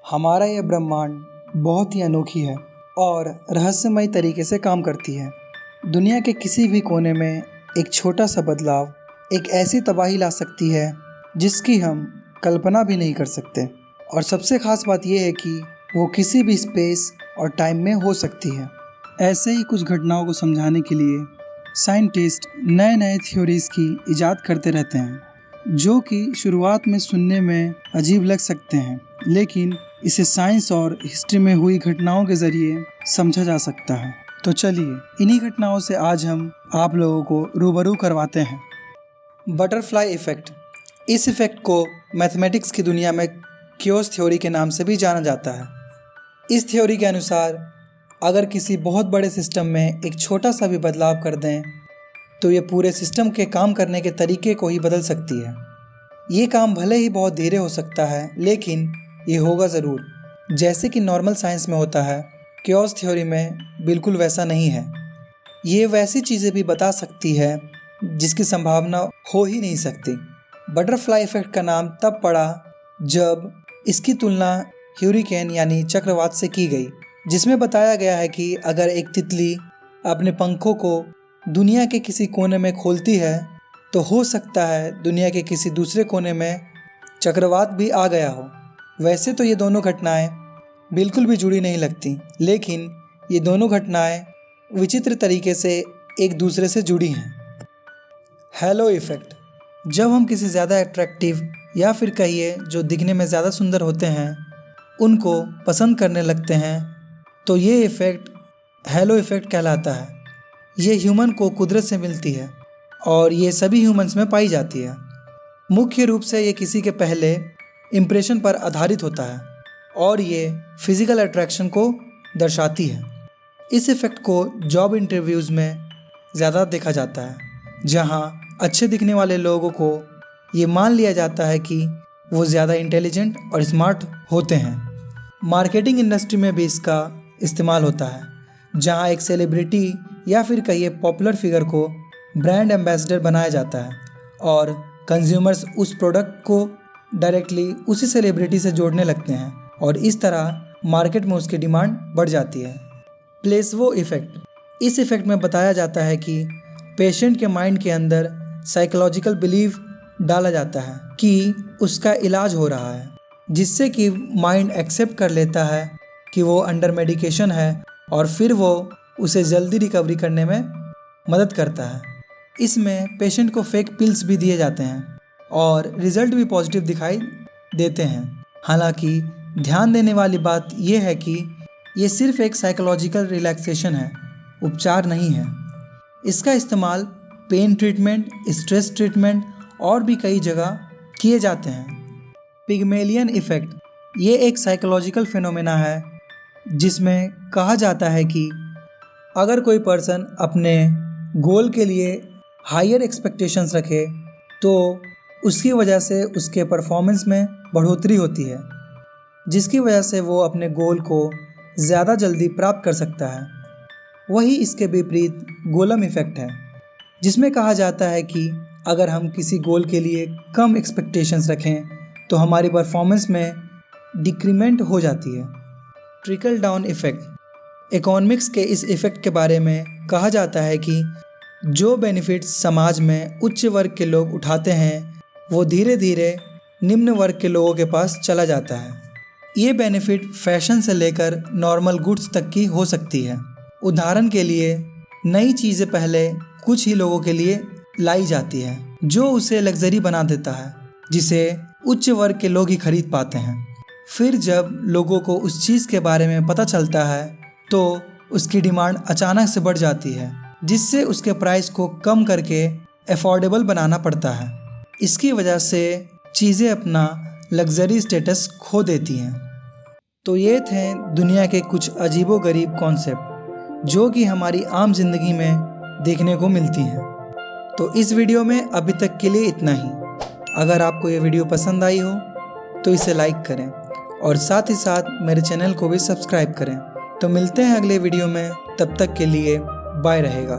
हमारा यह ब्रह्मांड बहुत ही अनोखी है और रहस्यमय तरीके से काम करती है। दुनिया के किसी भी कोने में एक छोटा सा बदलाव एक ऐसी तबाही ला सकती है जिसकी हम कल्पना भी नहीं कर सकते। और सबसे ख़ास बात यह है कि वो किसी भी स्पेस और टाइम में हो सकती है। ऐसे ही कुछ घटनाओं को समझाने के लिए साइंटिस्ट नए नए थ्योरीज़ की इजाद करते रहते हैं, जो कि शुरुआत में सुनने में अजीब लग सकते हैं, लेकिन इसे साइंस और हिस्ट्री में हुई घटनाओं के ज़रिए समझा जा सकता है। तो चलिए इन्हीं घटनाओं से आज हम आप लोगों को रूबरू करवाते हैं। Butterfly effect. इस इफ़ेक्ट को मैथमेटिक्स की दुनिया में क्योस थ्योरी के नाम से भी जाना जाता है। इस थ्योरी के अनुसार अगर किसी बहुत बड़े सिस्टम में एक छोटा सा भी बदलाव कर दें तो ये पूरे सिस्टम के काम करने के तरीके को ही बदल सकती है। ये काम भले ही बहुत धीरे हो सकता है, लेकिन ये होगा ज़रूर। जैसे कि नॉर्मल साइंस में होता है, क्योस थ्योरी में बिल्कुल वैसा नहीं है। ये वैसी चीज़ें भी बता सकती है जिसकी संभावना हो ही नहीं सकती। बटरफ्लाई इफ़ेक्ट का नाम तब पड़ा जब इसकी तुलना ह्यूरिकेन यानी चक्रवात से की गई, जिसमें बताया गया है कि अगर एक तितली अपने पंखों को दुनिया के किसी कोने में खोलती है तो हो सकता है दुनिया के किसी दूसरे कोने में चक्रवात भी आ गया हो। वैसे तो ये दोनों घटनाएं बिल्कुल भी जुड़ी नहीं लगती, लेकिन ये दोनों घटनाएं विचित्र तरीके से एक दूसरे से जुड़ी हैं। Halo effect. जब हम किसी ज़्यादा अट्रैक्टिव या फिर कहिए जो दिखने में ज़्यादा सुंदर होते हैं उनको पसंद करने लगते हैं तो ये इफ़ेक्ट हेलो इफ़ेक्ट कहलाता है। ये ह्यूमन को कुदरत से मिलती है और ये सभी ह्यूमंस में पाई जाती है। मुख्य रूप से ये किसी के पहले इम्प्रेशन पर आधारित होता है और ये फिज़िकल अट्रैक्शन को दर्शाती है। इस इफ़ेक्ट को जॉब इंटरव्यूज़ में ज़्यादा देखा जाता है, जहाँ अच्छे दिखने वाले लोगों को ये मान लिया जाता है कि वो ज़्यादा इंटेलिजेंट और स्मार्ट होते हैं। मार्केटिंग इंडस्ट्री में भी इसका इस्तेमाल होता है, जहाँ एक सेलिब्रिटी या फिर कहिए पॉपुलर फिगर को ब्रांड एम्बेसडर बनाया जाता है और कंज्यूमर्स उस प्रोडक्ट को डायरेक्टली उसी सेलिब्रिटी से जोड़ने लगते हैं और इस तरह मार्केट में उसकी डिमांड बढ़ जाती है। Placebo effect. इस इफ़ेक्ट में बताया जाता है कि पेशेंट के माइंड के अंदर साइकोलॉजिकल बिलीव डाला जाता है कि उसका इलाज हो रहा है, जिससे कि माइंड एक्सेप्ट कर लेता है कि वो अंडर मेडिकेशन है और फिर वो उसे जल्दी रिकवरी करने में मदद करता है। इसमें पेशेंट को फेक पिल्स भी दिए जाते हैं और रिज़ल्ट भी पॉजिटिव दिखाई देते हैं। हालांकि ध्यान देने वाली बात यह है कि ये सिर्फ एक साइकोलॉजिकल रिलैक्सेशन है, उपचार नहीं है। इसका इस्तेमाल पेन ट्रीटमेंट, स्ट्रेस ट्रीटमेंट और भी कई जगह किए जाते हैं। Pygmalion effect. ये एक साइकोलॉजिकल फिनोमेना है जिसमें कहा जाता है कि अगर कोई पर्सन अपने गोल के लिए हायर एक्सपेक्टेशंस रखे तो उसकी वजह से उसके परफॉर्मेंस में बढ़ोतरी होती है, जिसकी वजह से वो अपने गोल को ज़्यादा जल्दी प्राप्त कर सकता है। वही इसके विपरीत गोलम इफ़ेक्ट है, जिसमें कहा जाता है कि अगर हम किसी गोल के लिए कम एक्सपेक्टेशंस रखें तो हमारी परफॉर्मेंस में डिक्रीमेंट हो जाती है। Trickle down effect. इकोनॉमिक्स के इस इफ़ेक्ट के बारे में कहा जाता है कि जो बेनिफिट्स समाज में उच्च वर्ग के लोग उठाते हैं वो धीरे धीरे निम्न वर्ग के लोगों के पास चला जाता है। ये बेनिफिट फैशन से लेकर नॉर्मल गुड्स तक की हो सकती है। उदाहरण के लिए नई चीज़ें पहले कुछ ही लोगों के लिए लाई जाती है, जो उसे लग्जरी बना देता है, जिसे उच्च वर्ग के लोग ही खरीद पाते हैं। फिर जब लोगों को उस चीज़ के बारे में पता चलता है तो उसकी डिमांड अचानक से बढ़ जाती है, जिससे उसके प्राइस को कम करके अफोर्डेबल बनाना पड़ता है। इसकी वजह से चीज़ें अपना लग्जरी स्टेटस खो देती हैं। तो ये थे दुनिया के कुछ अजीबोगरीब कॉन्सेप्ट जो कि हमारी आम जिंदगी में देखने को मिलती हैं। तो इस वीडियो में अभी तक के लिए इतना ही। अगर आपको ये वीडियो पसंद आई हो तो इसे लाइक करें और साथ ही साथ मेरे चैनल को भी सब्सक्राइब करें। तो मिलते हैं अगले वीडियो में, तब तक के लिए बाय रहेगा।